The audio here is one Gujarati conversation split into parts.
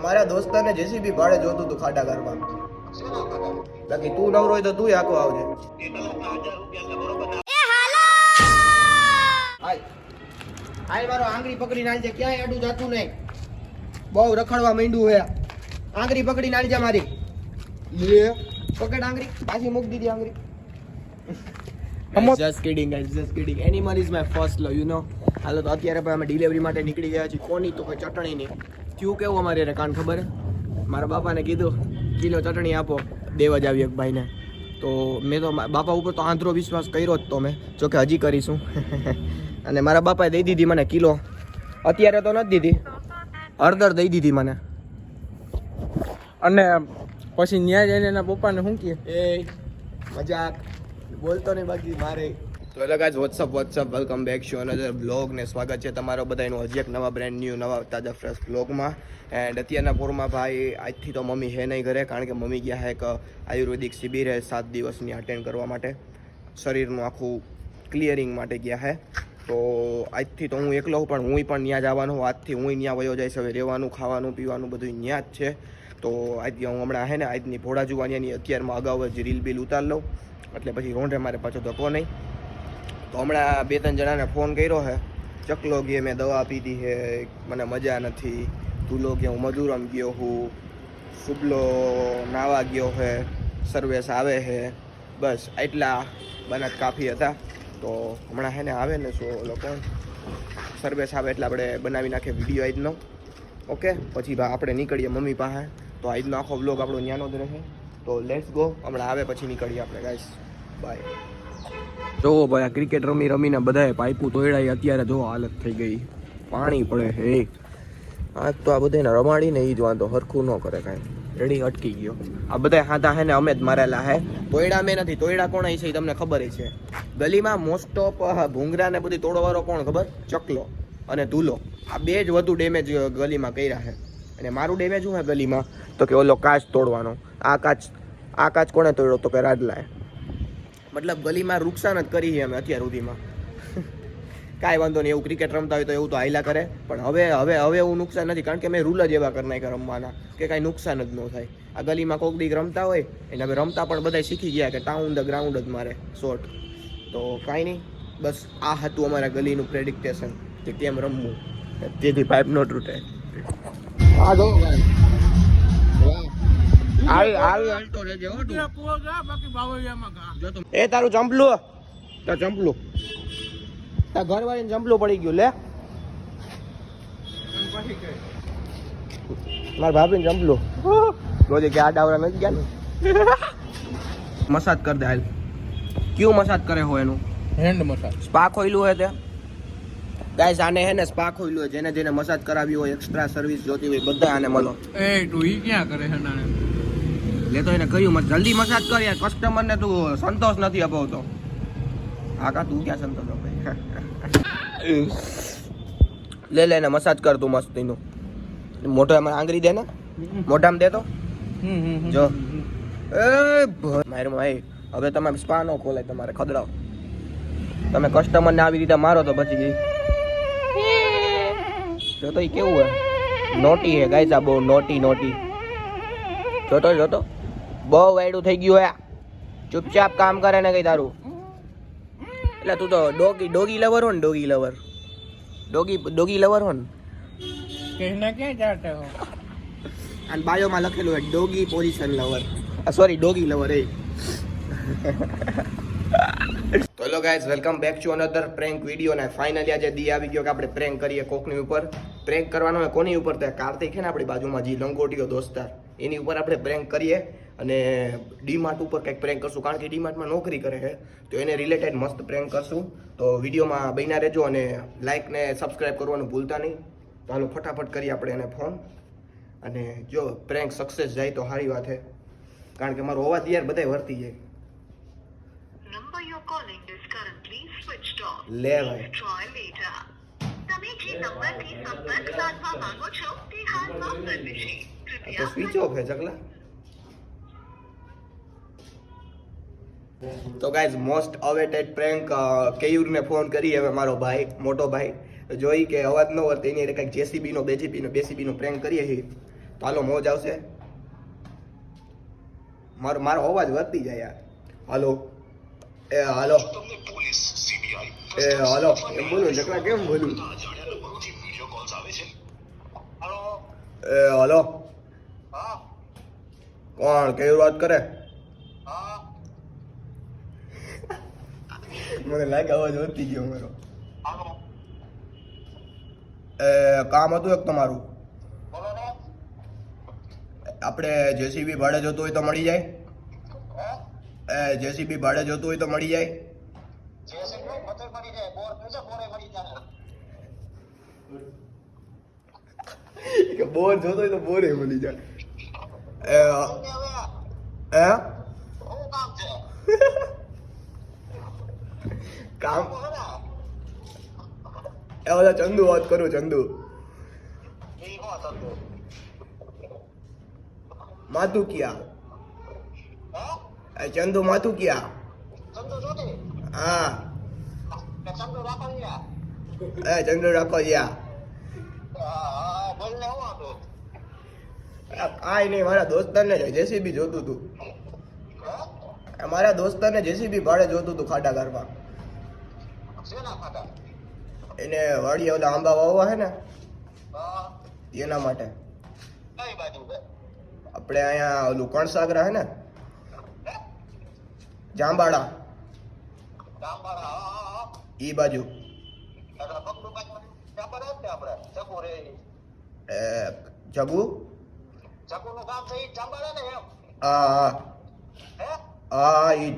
મારા દોસ્તારને જેસીબી ભાડે જોતું તું ખાડા કરવા. બાકી તું નવરો હોય તો તું આખો આવજે. હાલ મારો આંગળી પકડીને આલજે, ક્યાંય આડું જાતું નહીં. બહુ રખડવા માંડ્યું હે. આંગળી પકડીને આલજે મારી. લે પકડ આંગળી, પાછી મૂક દીધી આંગળી. Just kidding guys, just kidding. Animal is my first love, you know. હાલો તો અત્યારે પણ અમે ડિલિવરી માટે નીકળી ગયા છીએ. કોની તો કોઈ ચટણી નહીં. થયું કેવું અમારે રે કાન ખબર હે? મારા બાપાને કીધું કિલો ચટણી આપો, દેવા જ આવી એક ભાઈને. તો મેં તો બાપા ઉપર તો આંધળો વિશ્વાસ કર્યો જ તો મેં, જોકે હજી કરીશું. અને મારા બાપાએ દઈ દીધી મને કિલો. અત્યારે તો નથી દીધી, અડધર દઈ દીધી મને. અને પછી ન્યા જઈને એના પપ્પાને શું કહે? એ મજાક બોલતો નહીં બાકી મારે. તો એટલે guys WhatsApp welcome back to another blog ને સ્વાગત છે તમારો બધાનું હજી એક નવા બ્રેન્ડ ન્યૂ નવા તાજા ફ્રેશ બ્લોગમાં. એન્ડ અત્યારના પૂરમાં ભાઈ આજથી તો મમ્મી હે નહીં ઘરે, કારણ કે મમ્મી ગયા હે એક આયુર્વેદિક શિબિર હે 7 દિવસની અટેન્ડ કરવા માટે, શરીરનું આખું ક્લિયરિંગ માટે ગયા હે. તો આજથી તો હું એકલો હું, પણ હું પણ ત્યાં જવાનું. આજથી હું ત્યાં વયો જઈશ. હવે રહેવાનું ખાવાનું પીવાનું બધું ત્યાં જ છે. તો આજે હું હમણાં હે ને આજની ભોળા જુવાનિયાની અત્યારમાં અગાઉ જ રીલ બીલ ઉતાર લઉં, એટલે પછી રોંઢે મારે પાછો ધક્કો નહીં. તો હમણાં 2-3 જણાને ફોન કર્યો છે. ચકલો ગયે મેં દવા પીધી છે, મને મજા નથી. ધૂલો ગયો, હું મધુરમ ગયો હું, શુભલો નાવા ગયો છે, સર્વેશ આવે છે. બસ એટલા બનાત કાફી હતા. તો હમણાં હે ને આવે ને સો લોકો સર્વેશ આવે એટલે આપણે બનાવી નાખીએ વિડીયો આજનો. ઓકે, પછી આપણે નીકળીએ મમ્મી પાસે. તો આજનો આખો વ્લોગ આપણો ત્યાંનો જ રહે. તો લેટ્સ ગો, હમણાં આવે પછી નીકળીએ આપણે ગાઈસ. બાય. જોવો ભાઈ, આ ક્રિકેટ રમીને બધાએ પાઇપું તોડાઈ. અત્યારે જો હાલત થઈ ગઈ, પાણી પડે હે. આજ તો આ બધાને રમાડીને એ જ વાંધો, હરખું ન કરે કાંઈ. રેડી અટકી ગયો. આ બધા હાથા હે ને અમે જ મારેલા હે. તોયડા મેં નથી, તોયડા કોણ છે એ તમને ખબર છે. ગલીમાં મોસ્ટ ઓફ ભૂંગરા ને બધી તોડવાળો કોણ ખબર? ચકલો અને ધૂલો. આ બે જ વધુ ડેમેજ ગલીમાં કર્યા છે. અને મારું ડેમેજ શું છે ગલીમાં? તો કે ઓલો કાચ તોડવાનો. આ કાચ કોણે તોડ્યો? તો કે રાજલાએ. મતલબ ગલીમાં નુકસાન જ કરી છે અમે અત્યાર સુધીમાં. કાંઈ વાંધો નહીં, એવું ક્રિકેટ રમતા હોય તો એવું તો હાઈલા કરે. પણ હવે એવું નુકસાન નથી, કારણ કે મેં રૂલ જ એવા કરી નાખ્યા રમવાના કે કાંઈ નુકસાન જ ન થાય. આ ગલીમાં કોક દીક રમતા હોય એને હવે રમતા પણ બધા શીખી ગયા કે ટાઉન ધ ગ્રાઉન્ડ જ મારે શોર્ટ. તો કાંઈ નહીં, બસ આ હતું અમારા ગલીનું પ્રેડિક્ટેશન કે કેમ રમવું જેથી પાઇપ ન તૂટે. હા જો એ તારું ચંપલું, ચંપલું તાર ઘરવાળીને ચંપલું પડી ગયું. લે મારા ભાભીને ચંપલું રોજે કે આ ડાવરા નથી ગયા ને. મસાજ કર દે હાલ. ક્યું મસાજ કરે હો એનું? Hand massage. સ્પા ખોઈલું હોય તે ગાઈસ, આને હે ને સ્પા ખોઈલું હોય. જેને મસાજ કરાવી હોય, એક્સ્ટ્રા સર્વિસ જોતી હોય, બધા આને મળો. એ તું ઈ ક્યાં કરે છે નાને? લે તો એને કહ્યું જલ્દી મસાજ કર યાર, કસ્ટમરને તું સંતોષ નથી અપાવતો. હા કા તું ક્યાં સંતોષ અપાય? લે એને મસાજ કર તું મસ્ત એનું. મોઢામાં આંગળી દે ને, મોઢામાં દે તો જો. એ મારું ભાઈ, હવે તમે સ્પા નો ખોલાય, તમારે ખદડાવ. તમે કસ્ટમરને આવી રીતે મારો તો પછી જો તો એ કેવું હે, નોટી હે ગાઈસ. આ બહુ નોટી જોતો બહુ વાયડું થઈ ગયું હે. ચૂપચાપ કામ કરે ને કઈ તારું. એટલે તું તો ડોગી લવર હો ને, ડોગી લવર હો ને. કહેના ક્યાં જાતે હો? અને બાયોમાં લખેલું હોય doggy position lover, sorry doggy lover. એ તો hello guys, welcome back to another prank video. ને ફાઇનલી આજે દી આવી ગયો કે આપણે પ્રેન્ક કરીએ કોકની ઉપર. પ્રેન્ક કરવાનો હોય કોની ઉપર? તો કાર્તિક છે ને આપણી બાજુમાં, જે લંગોટીયો દોસ્તાર, એની ઉપર આપણે પ્રેન્ક કરીએ. અને ડીમાર્ટ ઉપર કંઈક પ્રેન્ક કરશું, કારણ કે ડીમાર્ટમાં નોકરી કરે છે. તો એને રિલેટેડ મસ્ત પ્રેન્ક કરશું. તો વિડીયોમાં બન્યા રહેજો અને લાઇક ને સબસ્ક્રાઈબ કરવાનું ભૂલતા નહીં. તો હાલો ફટાફટ કરીએ આપણે એને ફોન. અને જો પ્રેન્ક સક્સેસ જાય તો સારી વાત છે, કારણ કે મારો અવાજ યાર બધાય વર્તી જાય. લે ભાઈ, તો સ્વિચ ઓફ હે ચકલા. તો ગાઈઝ, મોસ્ટ અવેટેડ પ્રેન્ક કેયુરને ફોન કરી. હવે મારો ભાઈ, મોટો ભાઈ જોઈ કે અવાજ ન વર્તે એની કંઈક જેસીબીનો બેસીબીનો પ્રેન્ક કરીએ છીએ. તો હાલો મોજ આવશે. મારો અવાજ વધતી જાય યાર. હાલો એ હાલો એ હાલો એમ બોલું જકલા કેમ બોલું એ હાલો કોણ કેવી વાત કરે મને લાગે અવાજ વધતી ગયો મારો. એ કામ હતું એક તમારું. આપણે જેસીબી ભાડે જોતું હોય તો મળી જાય. જેસીબી ભાડે જોતું હોય તો મળી જાય. કે બોર જોતો હોય તો બોરે મળી જાય. કામ એ બધા ચંદુ વાત કરું ચંદુ માથું ક્યાં ચંદુ માથું ક્યાં હા ચંદુ રાખો જ્યાં કાંઈ નહીં મારા દોસ્તારને જેસીબી જોતું હતું. મારા દોસ્તારને જેસીબી ભાડે જોતું હતું ખાડા ઘરમાં. એને વાડી ઓલા આંબા વાવવા હે ને એના માટે. આપણે અહીંયા ઓલું કણસાગરા હે ને જાંબાળા ઈ બાજુ જગુ હા હા ઈ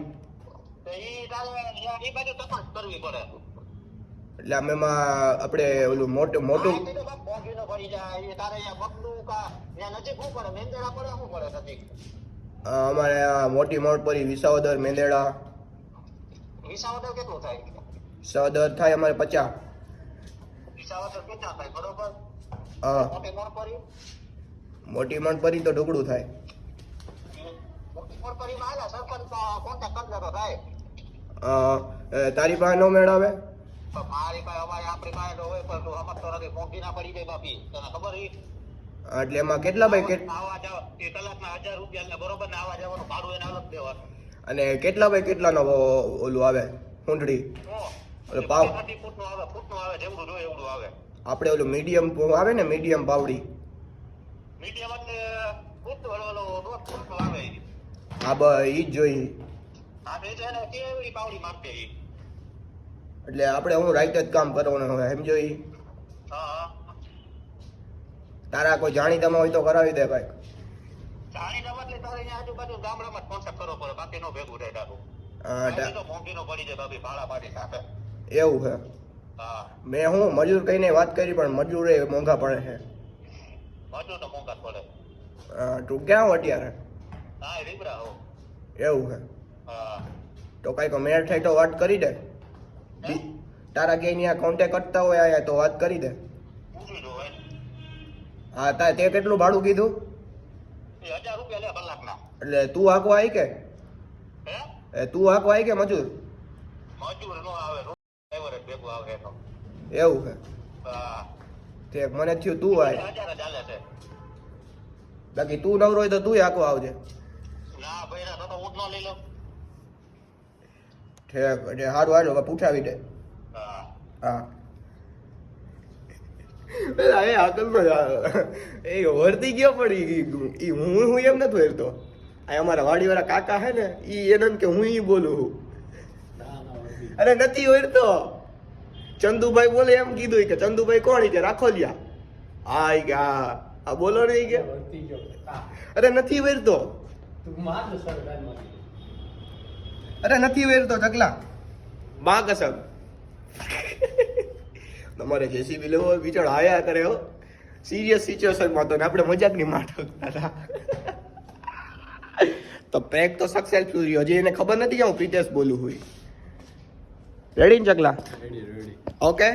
એટલે અમે આપણે ઓલું મોટું અમારે મોટી મોડ પરી વિસાવદર મેંદેડા વિસાવદર થાય અમારે 50. હા મોટી મોડ પરી તો ઢોકળું થાય. તારી પાસે નો મેળ આવે. એટલે એમાં કેટલા બાય અને કેટલા બાય કેટલાનો ઓલું આવે કુંડળી પાવ આપણે ઓલું મીડિયમ આવે ને મીડિયમ પાવડી હા ઈ જ જોઈ. એટલે આપણે હું રાઈટ જ કામ કરવાનું હવે સમજો. ઈ તારા કોઈ જાણીતામાં હોય તો કરાવી દે ભાઈ. એવું છે. મેં હું મજૂર કહીને વાત કરી પણ મજૂર એ મોંઘા પડે છે. તું ક્યાં અત્યારે? એવું છે તો કઈક મેળ થાય તો વાત કરી દે. તારા કે અહીંયા કોન્ટેક્ટ કરતા હોય આયા તો વાત કરી દે. હા તે કેટલું ભાડું કીધું? એટલે તું હાંકવા આવી કે તું હાંકવા આવી કે મજૂર? એવું છે તે મને થયું તું આય. બાકી તું નવરો હોય તો તું હાંકવા આવજે. ઠેક એટલે સારું હાલો પૂછાવી દે. હા પેલા એ આગળમાં એ વર્તી ગયો પણ ઈ હું એમ નથી વેરતો. આ અમારા વાડીવાળા કાકા હે ને ઈ એને કે હું ઈ બોલું. અરે નથી વેરતો. ચંદુભાઈ બોલે એમ કીધું કે ચંદુભાઈ કોણ કે રાખોલિયા. હા ઈ કે હા બોલો ને ઈ કે અરે નથી વેરતો. અરે નથી વેરતો ચકલા બા કસમ. તમારે જેસીબી લેવો હોય બિચારો આયા કરે હો સિરિયસ સિચ્યુએશનમાં તો ને આપણે મજાકની મારતા હતા. તો પ્રેન્ક તો સક્સેસફુલ રહ્યો. હજી એને ખબર નથી કે હું પ્રિતેશ બોલું હોય. રેડી ને ચકલા? ઓકે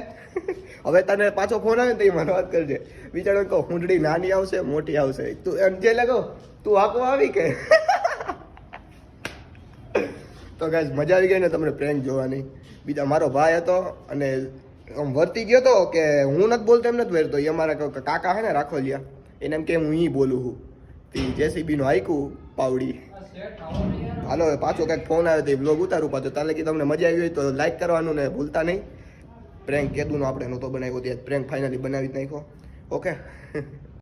હવે તને પાછો ફોન આવે ને તો મને વાત કરજે. બિચારો કહો હુંડડી નાની આવશે મોટી આવશે તું એમ જે લગો તું આખો આવી કે. તો ગાઈસ મજા આવી ગઈ ને તમને પ્રેન્ક જોવાની. બીજા મારો ભાઈ હતો અને આમ વર્તી ગયો તો કે હું નથી બોલતો એમ નથી વેરતો. એ અમારા કાકા હે ને રાખોલિયા એને એમ કે હું ઈ બોલું છું તે જેસીબીનું હાઈકું પાવડી. હાલો હવે પાછો કંઈક ફોન આવ્યો તો બ્લોગ ઉતારું પાછો. તાલે કે તમને મજા આવી હોય તો લાઈક કરવાનું ને ભૂલતા નહીં. પ્રેન્ક કેદુંનો આપણે નહોતો બનાવ્યો ત્યાં પ્રેન્ક ફાઇનલી બનાવી જ નાખ્યો. ઓકે.